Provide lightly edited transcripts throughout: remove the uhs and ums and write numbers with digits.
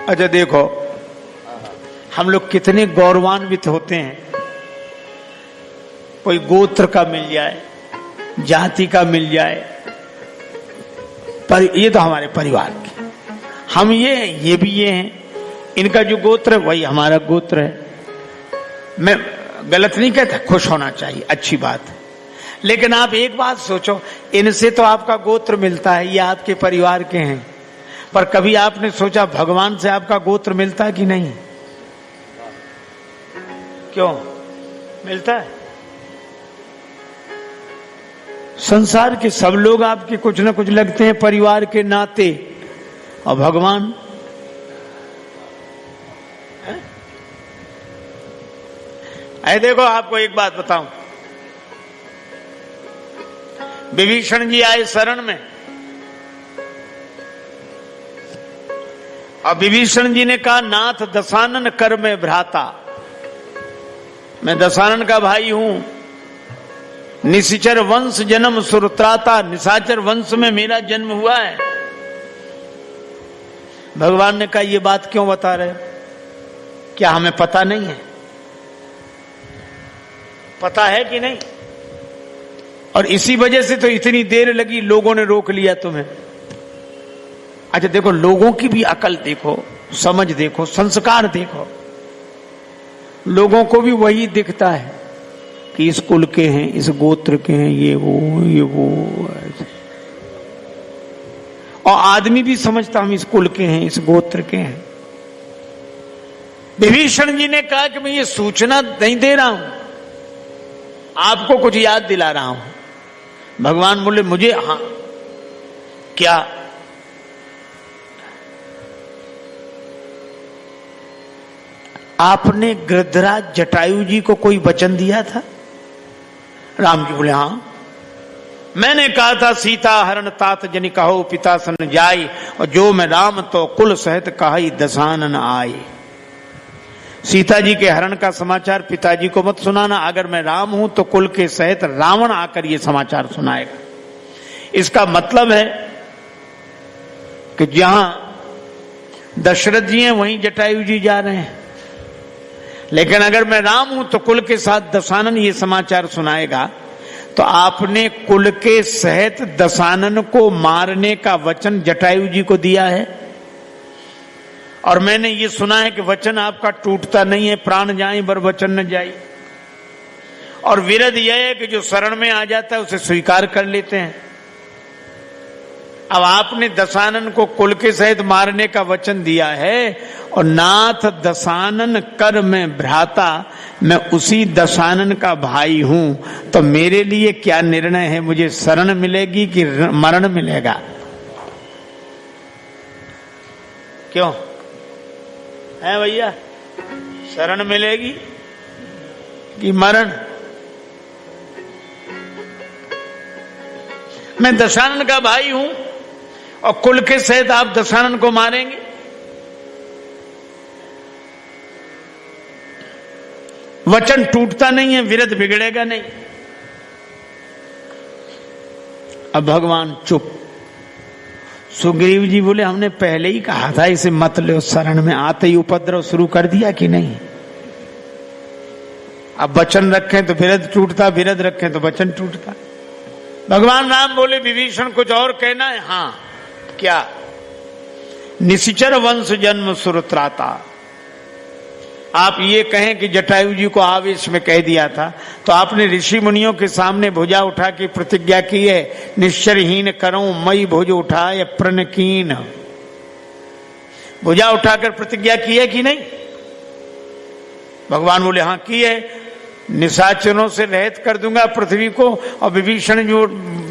अच्छा देखो, हम लोग कितने गौरवान्वित होते हैं, कोई गोत्र का मिल जाए, जाति का मिल जाए, पर ये तो हमारे परिवार के, हम ये भी ये हैं, इनका जो गोत्र है वही हमारा गोत्र है। मैं गलत नहीं कहता, खुश होना चाहिए, अच्छी बात है। लेकिन आप एक बात सोचो, इनसे तो आपका गोत्र मिलता है, ये आपके परिवार के हैं, पर कभी आपने सोचा भगवान से आपका गोत्र मिलता है कि नहीं? क्यों मिलता है? संसार के सब लोग आपके कुछ न कुछ लगते हैं परिवार के नाते, और भगवान है? देखो आपको एक बात बताऊं, विभीषण जी आए शरण में, और विभीषण जी ने कहा नाथ दशानन कर में भ्राता, मैं दशानन का भाई हूं, निशिचर वंश जन्म सुरत्राता, निशाचर वंश में मेरा जन्म हुआ है। भगवान ने कहा ये बात क्यों बता रहे हो? क्या हमें पता नहीं है? पता है कि नहीं? और इसी वजह से तो इतनी देर लगी, लोगों ने रोक लिया तुम्हें। अच्छा देखो, लोगों की भी अकल देखो, समझ देखो, संस्कार देखो, लोगों को भी वही दिखता है कि इस कुल के हैं, इस गोत्र के हैं, ये वो ऐसे। और आदमी भी समझता हम इस कुल के हैं, इस गोत्र के हैं। विभीषण जी ने कहा कि मैं ये सूचना नहीं दे रहा हूं, आपको कुछ याद दिला रहा हूं। भगवान बोले मुझे, हाँ क्या? आपने गृधराज जटायु जी को कोई वचन दिया था? राम जी बोले हाँ, मैंने कहा था सीता हरण तात जनि कहो पिता सन जाई, और जो मैं राम तो कुल सहित कहाई दशानन आए। सीता जी के हरण का समाचार पिताजी को मत सुनाना, अगर मैं राम हूं तो कुल के सहित रावण आकर ये समाचार सुनाएगा। इसका मतलब है कि जहां दशरथ जी हैं वहीं जटायु जी जा रहे हैं, लेकिन अगर मैं राम हूं तो कुल के साथ दशानन ये समाचार सुनाएगा। तो आपने कुल के सहित दशानन को मारने का वचन जटायु जी को दिया है, और मैंने ये सुना है कि वचन आपका टूटता नहीं है, प्राण जाए पर वचन न जाए। और विरध यह है कि जो शरण में आ जाता है उसे स्वीकार कर लेते हैं। अब आपने दशानन को कुल के सहित मारने का वचन दिया है, और नाथ दशानन कर में भ्राता, मैं उसी दशानन का भाई हूं, तो मेरे लिए क्या निर्णय है? मुझे शरण मिलेगी कि मरण मिलेगा? क्यों है भैया? शरण मिलेगी कि मरण? मैं दशानन का भाई हूं और कुल के सहित आप दशानन को मारेंगे? वचन टूटता नहीं है, विरध बिगड़ेगा नहीं। अब भगवान चुप। सुग्रीव जी बोले हमने पहले ही कहा था इसे मत लो शरण में, आते ही उपद्रव शुरू कर दिया कि नहीं? अब वचन रखें तो विरध टूटता, विरध रखें तो वचन टूटता। भगवान राम बोले विभीषण कुछ और कहना है? हाँ क्या? निशिचर वंश जन्म सुरत्राता, आप ये कहें कि जटायु जी को आवेश में कह दिया था, तो आपने ऋषि मुनियों के सामने भुजा उठा के प्रतिज्ञा की है, निश्चरहीन करूं मई भुज उठाए प्रणकीन। भुजा उठाकर प्रतिज्ञा की है कि नहीं? भगवान बोले हाँ की है, निशाचरों से रहित कर दूंगा पृथ्वी को। और विभीषण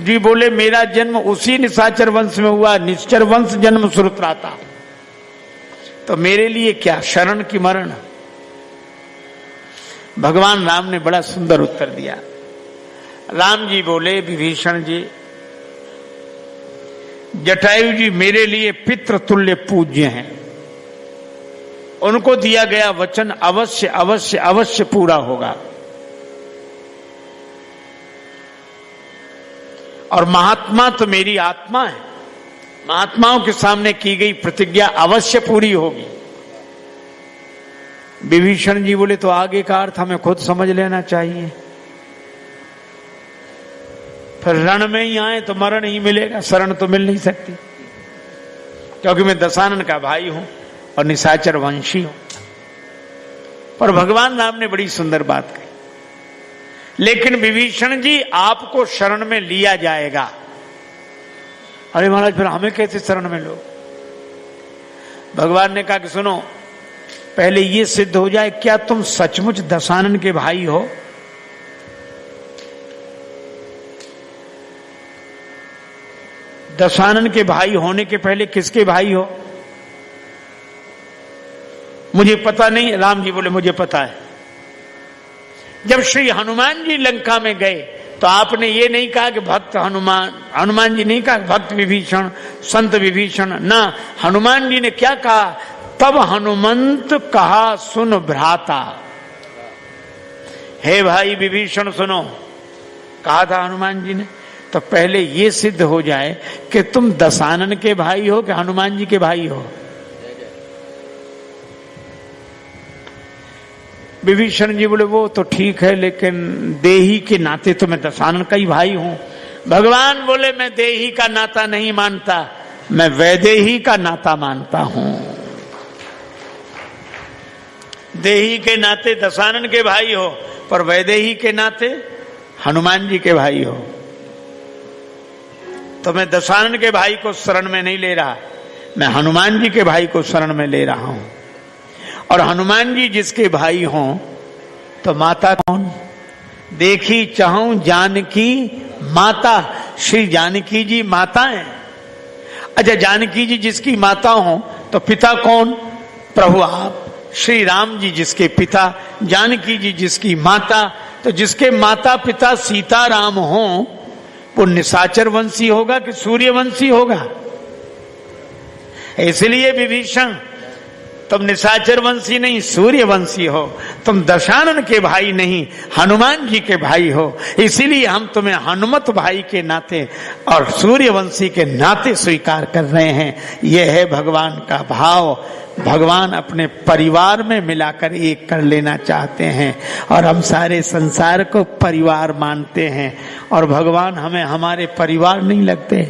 जी बोले मेरा जन्म उसी निशाचर वंश में हुआ, निश्चर वंश जन्म सुरत्राता, तो मेरे लिए क्या शरण की मरण? भगवान राम ने बड़ा सुंदर उत्तर दिया। राम जी बोले विभीषण जी, जटायु जी मेरे लिए पितृ तुल्य पूज्य हैं, उनको दिया गया वचन अवश्य अवश्य अवश्य पूरा होगा। और महात्मा तो मेरी आत्मा है, महात्माओं के सामने की गई प्रतिज्ञा अवश्य पूरी होगी। विभीषण जी बोले तो आगे का अर्थ हमें खुद समझ लेना चाहिए, फिर रण में ही आए तो मरण ही मिलेगा, शरण तो मिल नहीं सकती, क्योंकि मैं दशानन का भाई हूं और निशाचर वंशी हूं। पर भगवान राम ने बड़ी सुंदर बात कही, लेकिन विभीषण जी आपको शरण में लिया जाएगा। अरे महाराज फिर हमें कैसे शरण में लो? भगवान ने कहा कि सुनो, पहले ये सिद्ध हो जाए क्या तुम सचमुच दशानन के भाई हो? दशानन के भाई होने के पहले किसके भाई हो? मुझे पता नहीं। राम जी बोले मुझे पता है। जब श्री हनुमान जी लंका में गए तो आपने ये नहीं कहा कि भक्त हनुमान जी नहीं कहा भक्त विभीषण, संत विभीषण, ना, हनुमान जी ने क्या कहा? तब हनुमंत कहा सुन भ्राता, हे भाई विभीषण सुनो, कहा था हनुमान जी ने। तो पहले ये सिद्ध हो जाए कि तुम दशानन के भाई हो कि हनुमान जी के भाई हो। विभीषण जी बोले वो तो ठीक है, लेकिन देही के नाते तो मैं दशानन का ही भाई हूं। भगवान बोले मैं देही का नाता नहीं मानता, मैं वैदेही का नाता मानता हूं। देही के नाते दशानन के भाई हो, पर वैदेही के नाते हनुमान जी के भाई हो। तो मैं दशानन के भाई को शरण में नहीं ले रहा, मैं हनुमान जी के भाई को शरण में ले रहा हूं। और हनुमान जी जिसके भाई हों तो माता कौन? देखी चाहूं जानकी माता, श्री जानकी जी माता हैं। अच्छा, जानकी जी जिसकी माता हो तो पिता कौन? प्रभु आप। श्री राम जी जिसके पिता, जानकी जी जिसकी माता, तो जिसके माता पिता सीता राम हो वो निशाचर वंशी होगा कि सूर्यवंशी होगा? इसलिए विभीषण तुम निशाचर वंशी नहीं सूर्यवंशी हो, तुम दशानन के भाई नहीं हनुमान जी के भाई हो। इसीलिए हम तुम्हें हनुमत भाई के नाते और सूर्यवंशी के नाते स्वीकार कर रहे हैं। यह है भगवान का भाव। भगवान अपने परिवार में मिलाकर एक कर लेना चाहते हैं और हम सारे संसार को परिवार मानते हैं, और भगवान हमें हमारे परिवार नहीं लगते।